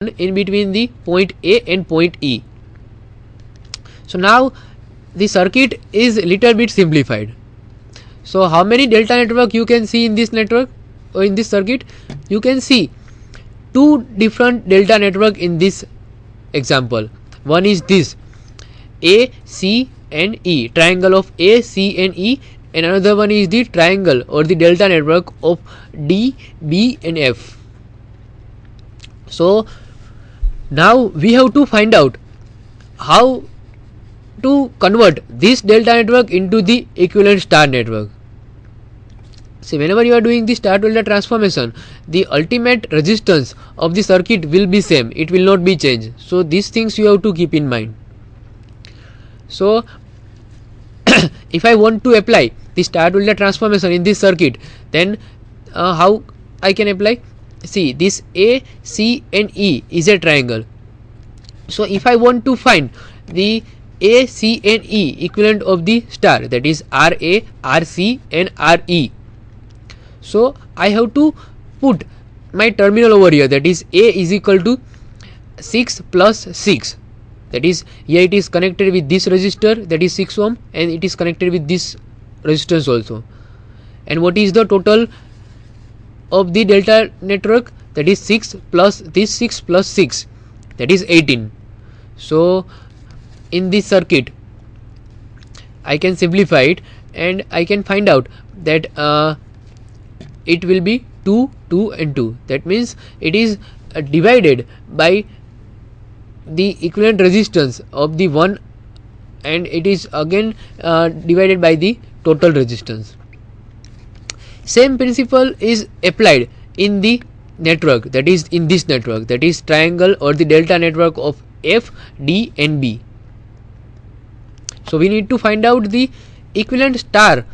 in between the point A and point E. So now the circuit is little bit simplified. So how many delta network you can see in this network or in this circuit? You can see two different delta network in this example. One is this A, C and E, triangle of A, C and E, and another one is the triangle or the delta network of D, B and F. So now we have to find out how to convert this delta network into the equivalent star network. See, whenever you are doing the star delta transformation, the ultimate resistance of the circuit will be same, it will not be changed. So these things you have to keep in mind. So if I want to apply the star delta transformation in this circuit, then how I can apply? See, this A, C and E is a triangle. So if I want to find the A, C and E equivalent of the star, that is RA, RC and RE, so I have to put my terminal over here, that is A is equal to 6 plus 6, that is here it is connected with this resistor, that is 6 ohm, and it is connected with this resistance also. And what is the total of the delta network? That is 6 plus this 6 plus 6, that is 18. So in this circuit I can simplify it and I can find out that it will be 2, 2 and 2. That means it is divided by the equivalent resistance of the one, and it is again divided by the total resistance. Same principle is applied in the network, that is in this network, that is triangle or the delta network of F, D and B. So we need to find out the equivalent star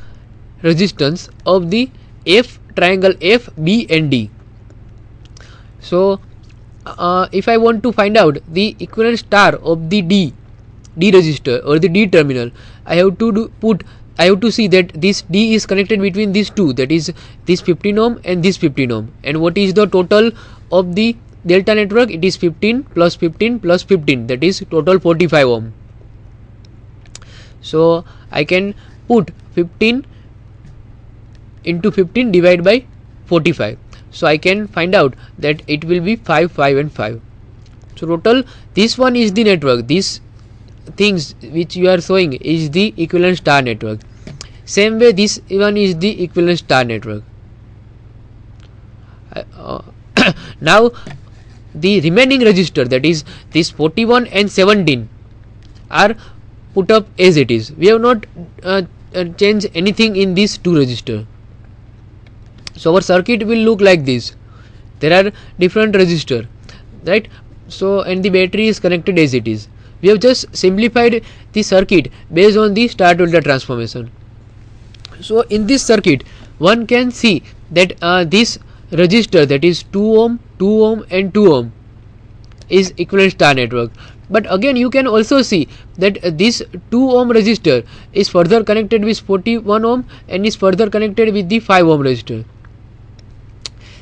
resistance of the F, triangle F, B and D. So if I want to find out the equivalent star of the D resistor or the D terminal, I have to see that this D is connected between these two, that is this 15 ohm and this 15 ohm. And what is the total of the delta network? It is 15 plus 15 plus 15, that is total 45 ohm. So I can put 15 into 15 divided by 45. So I can find out that it will be 5, 5 and 5. So total this one is the network. These things which you are showing is the equivalent star network. Same way this one is the equivalent star network. Now the remaining resistor, that is this 41 and 17 are put up as it is. We have not changed anything in these two resistors. So our circuit will look like this. There are different resistors, right? So and the battery is connected as it is. We have just simplified the circuit based on the star delta transformation. So in this circuit one can see that this resistor, that is 2 ohm, 2 ohm and 2 ohm is equivalent star network. But again you can also see that this 2 ohm resistor is further connected with 41 ohm and is further connected with the 5 ohm resistor.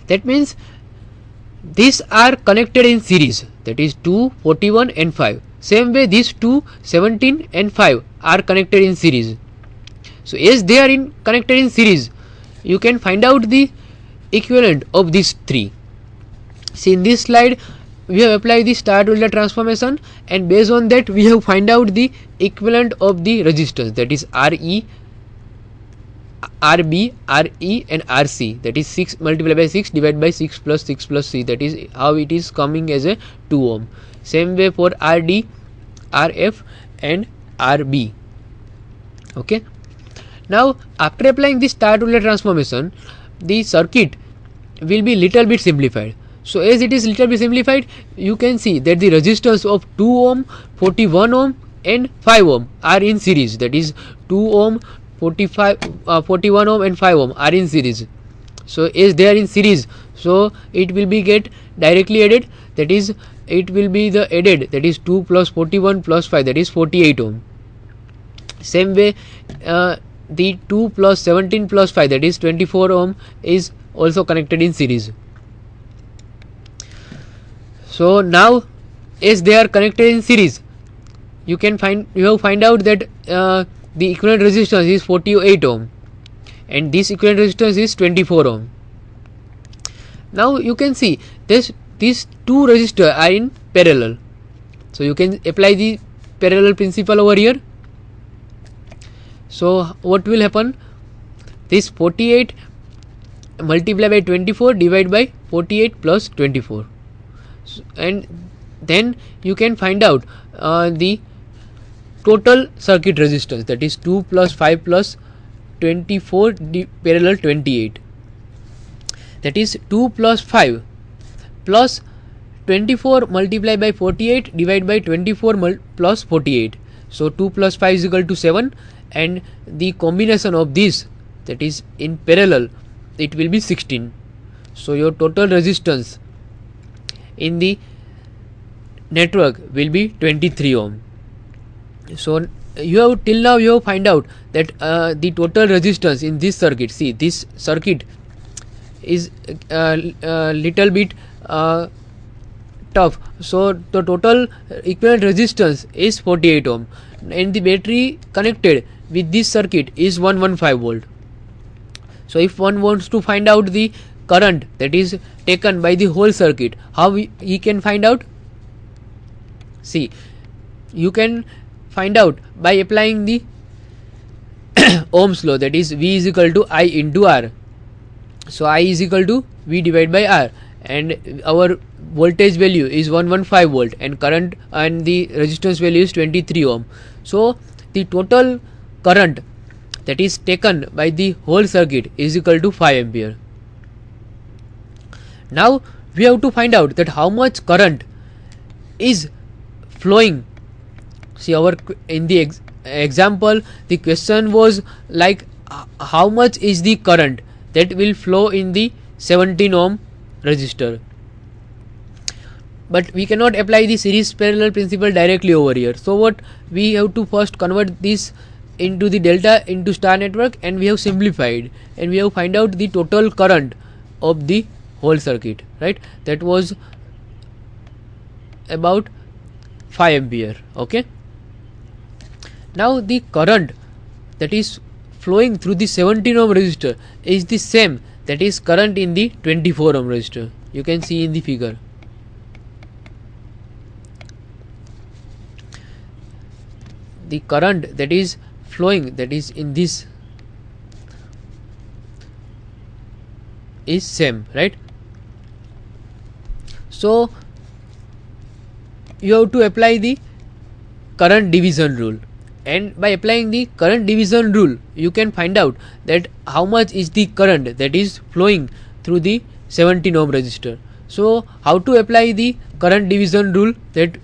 That means these are connected in series, that is 2, 41 and 5. Same way these 2, 17 and 5 are connected in series. So as they are connected in series, you can find out the equivalent of these three. See, in this slide we have applied the star delta transformation, and based on that we have find out the equivalent of the resistance, that is RE, RB, RE and RC, that is 6 multiplied by 6 divided by 6 plus 6 plus C, that is how it is coming as a 2 ohm. Same way for RD, RF and RB. Okay. Now after applying this star delta transformation, the circuit will be little bit simplified. So as it is little bit simplified, you can see that the resistance of 2 ohm, 41 ohm and 5 ohm are in series, that is 2 ohm, 41 ohm and 5 ohm are in series. So as they are in series, so it will be get directly added, that is it will be the added, that is 2 plus 41 plus 5, that is 48 ohm. Same way the 2 plus 17 plus 5, that is 24 ohm is also connected in series. So now as they are connected in series, you have find out that the equivalent resistance is 48 ohm and this equivalent resistance is 24 ohm. Now you can see these two resistors are in parallel, so you can apply the parallel principle over here. So what will happen? This 48 multiplied by 24 divided by 48 plus 24, and then you can find out the total circuit resistance, that is 2 plus 5 plus 24 parallel 28, that is 2 plus 5 plus 24 multiplied by 48 divided by 24 plus 48. So 2 plus 5 is equal to 7, and the combination of this, that is in parallel, it will be 16. So your total resistance in the network will be 23 ohm. So you have till now you have find out that the total resistance in this circuit. See, this circuit is little bit tough. So the total equivalent resistance is 48 ohm, and the battery connected with this circuit is 115 volt. So if one wants to find out the current that is taken by the whole circuit, how he can find out? See, you can find out by applying the Ohm's law, that is V is equal to I into R. So I is equal to V divided by R, and our voltage value is 115 volt and current and the resistance value is 23 ohm. So the total current that is taken by the whole circuit is equal to 5 ampere. Now we have to find out that how much current is flowing. See, our in the example the question was like how much is the current that will flow in the 17 ohm resistor, but we cannot apply the series parallel principle directly over here. So what we have to first convert this into the delta into star network, and we have simplified and we have find out the total current of the whole circuit, right? That was about 5 ampere. Okay, now the current that is flowing through the 17 ohm resistor is the same that is current in the 24 ohm resistor. You can see in the figure. The current that is flowing, that is in this, is same, right? So you have to apply the current division rule, and by applying the current division rule you can find out that how much is the current that is flowing through the 17 ohm resistor. So how to apply the current division rule, that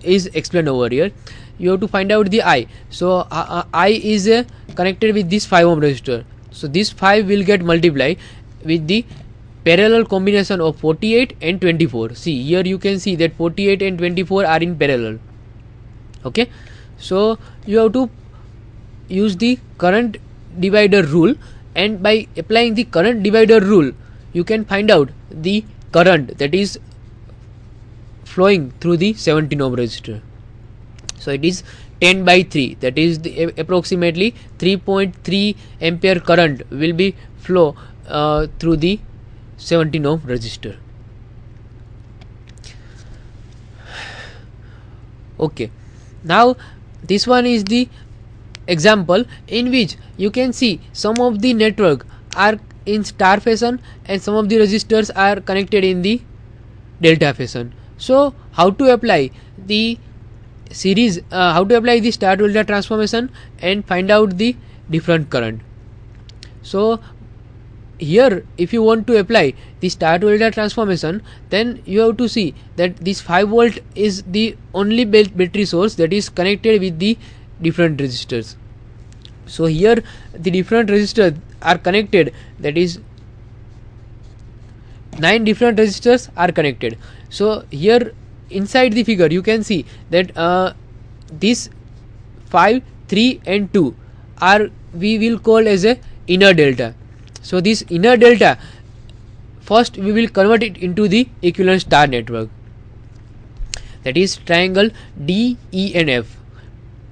is explained over here. You have to find out the I. So I is connected with this 5 ohm resistor, so this 5 will get multiplied with the parallel combination of 48 and 24. See, here you can see that 48 and 24 are in parallel. Okay, so you have to use the current divider rule, and by applying the current divider rule you can find out the current that is flowing through the 17 ohm resistor. So it is 10 by 3, that is the approximately 3.3 ampere current will be flow through the 17 ohm resistor. Okay, now this one is the example in which you can see some of the network are in star fashion and some of the resistors are connected in the delta fashion. So how to apply the series, how to apply the star to delta transformation and find out the different current. So here if you want to apply the star to delta transformation, then you have to see that this 5 volt is the only battery source that is connected with the different resistors. So here the different resistors are connected, that is 9 different resistors are connected. So here inside the figure you can see that this 5, 3 and 2 are we will call as a inner delta. So this inner delta first we will convert it into the equivalent star network. that is triangle DENF.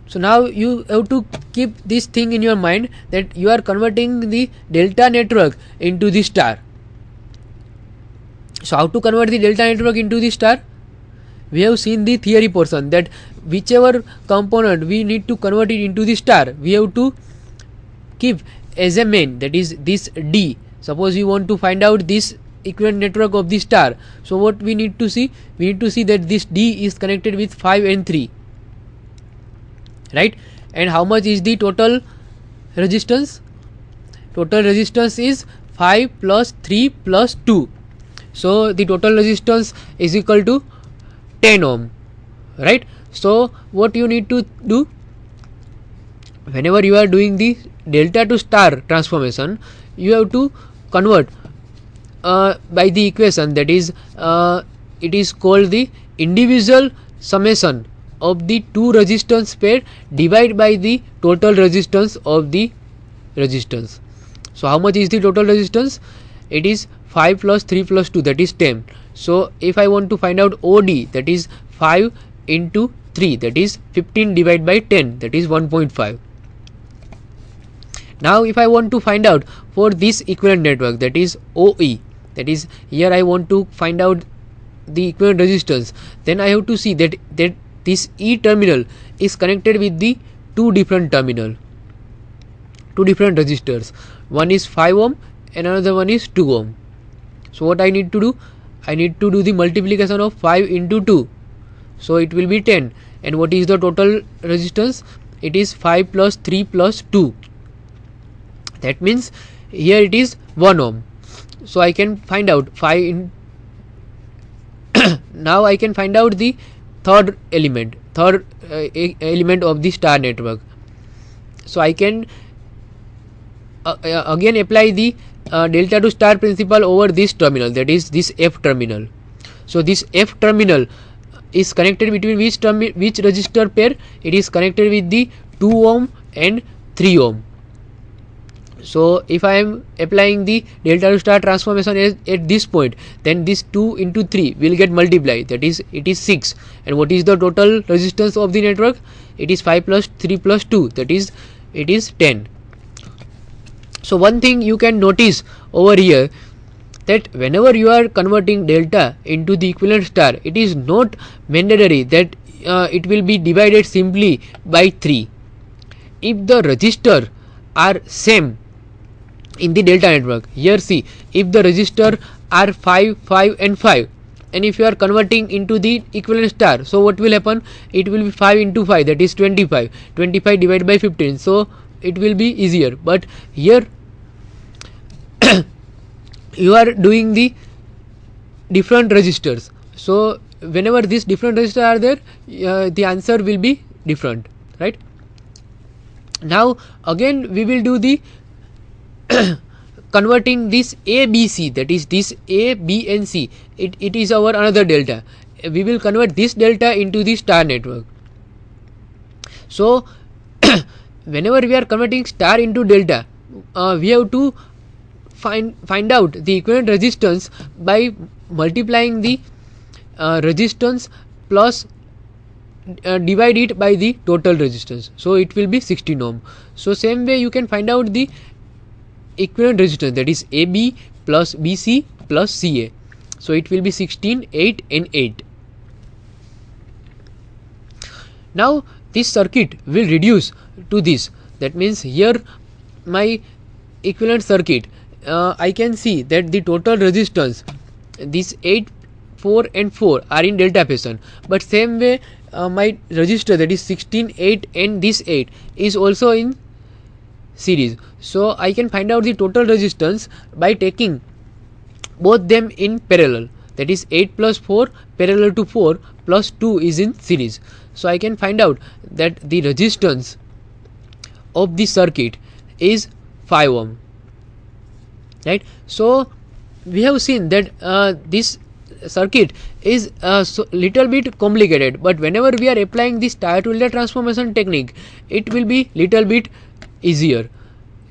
So now you have to keep this thing in your mind, that you are converting the delta network into the star. So how to convert the delta network into the star? We have seen the theory portion, that whichever component we need to convert it into the star, we have to keep as a main, that is this D. Suppose you want to find out this equivalent network of the star, so what we need to see? We need to see that this D is connected with 5 and 3, right? And how much is the total resistance? Total resistance is 5 plus 3 plus 2. So the total resistance is equal to 10 ohm, right? So what you need to do, whenever you are doing the delta to star transformation, you have to convert by the equation, that is it is called the individual summation of the two resistance pair divided by the total resistance of the resistance. So how much is the total resistance? It is 5 plus 3 plus 2, that is 10. So if I want to find out OD, that is 5 into 3, that is 15 divided by 10, that is 1.5. Now if I want to find out for this equivalent network, that is OE, that is here I want to find out the equivalent resistance, then I have to see that this E terminal is connected with the two different resistors. One is 5 ohm and another one is 2 ohm. So what I need to do? I need to do the multiplication of 5 into 2. So it will be 10. And what is the total resistance? It is 5 plus 3 plus 2. That means here it is 1 ohm. So I can find out 5 in now I can find out the third element of the star network. So I can again apply the delta to star principle over this terminal, that is this F terminal. So this F terminal is connected between which resistor pair? It is connected with the 2 ohm and 3 ohm. So if I am applying the delta to star transformation at this point, then this 2 into 3 will get multiplied, that is it is 6. And what is the total resistance of the network? It is 5 plus 3 plus 2, that is it is 10. So one thing you can notice over here, that whenever you are converting delta into the equivalent star, it is not mandatory that it will be divided simply by 3. If the resistor are same in the delta network, here see, if the resistor are 5, 5 and 5, and if you are converting into the equivalent star, so what will happen? It will be 5 into 5, that is 25 divided by 15, so it will be easier. But here you are doing the different resistors, so whenever these different resistors are there, the answer will be different, right? Now again we will do the converting this A, B, C, that is this A, B and C, it is our another delta. We will convert this delta into the star network. So whenever we are converting star into delta, we have to find out the equivalent resistance by multiplying the resistance plus divide it by the total resistance, so it will be 16 ohm. So same way you can find out the equivalent resistance, that is AB plus BC plus CA, so it will be 16, 8 and 8. Now this circuit will reduce to this, that means here my equivalent circuit, I can see that the total resistance, this 8, 4 and 4 are in delta fashion, but same way my resistor, that is 16, 8 and this 8 is also in series. So I can find out the total resistance by taking both them in parallel, that is 8 plus 4 parallel to 4 plus 2 is in series. So I can find out that the resistance of the circuit is 5 ohm, right? So we have seen that this circuit is little bit complicated, but whenever we are applying this star to delta transformation technique, it will be little bit easier.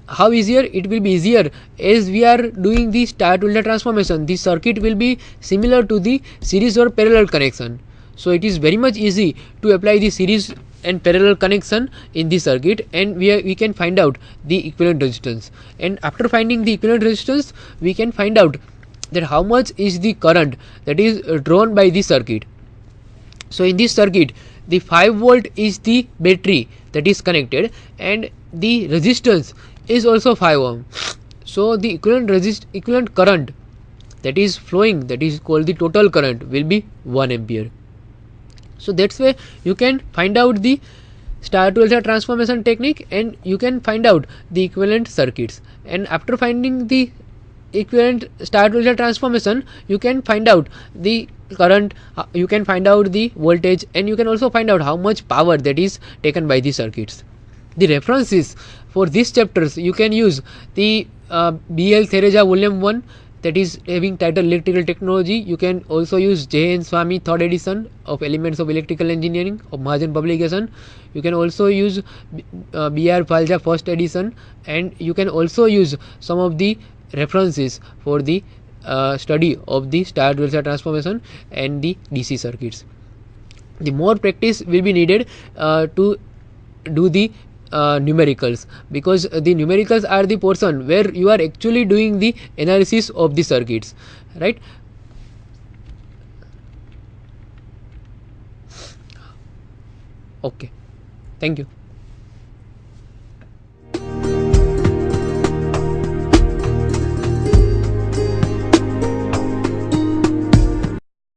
How easier? It will be easier as we are doing the star to delta transformation. The circuit will be similar to the series or parallel connection. So it is very much easy to apply the series and parallel connection in the circuit, and we can find out the equivalent resistance. And after finding the equivalent resistance, we can find out that how much is the current that is drawn by the circuit. So in this circuit, the 5 volt is the battery that is connected, and the resistance is also 5 ohm. So the equivalent current that is flowing, that is called the total current, will be 1 ampere. So that's why you can find out the star to delta transformation technique, and you can find out the equivalent circuits. And after finding the equivalent star to delta transformation, you can find out the current, you can find out the voltage, and you can also find out how much power that is taken by the circuits. The references for these chapters, you can use the B.L. Thereja volume 1, that is having title Electrical Technology. You can also use J.N. Swami third edition of Elements of Electrical Engineering of Mahajan publication. You can also use B.R. Falja first edition, and you can also use some of the references for the study of the star to delta transformation and the DC circuits. The more practice will be needed to do the numericals, because the numericals are the portion where you are actually doing the analysis of the circuits, right? Okay, thank you.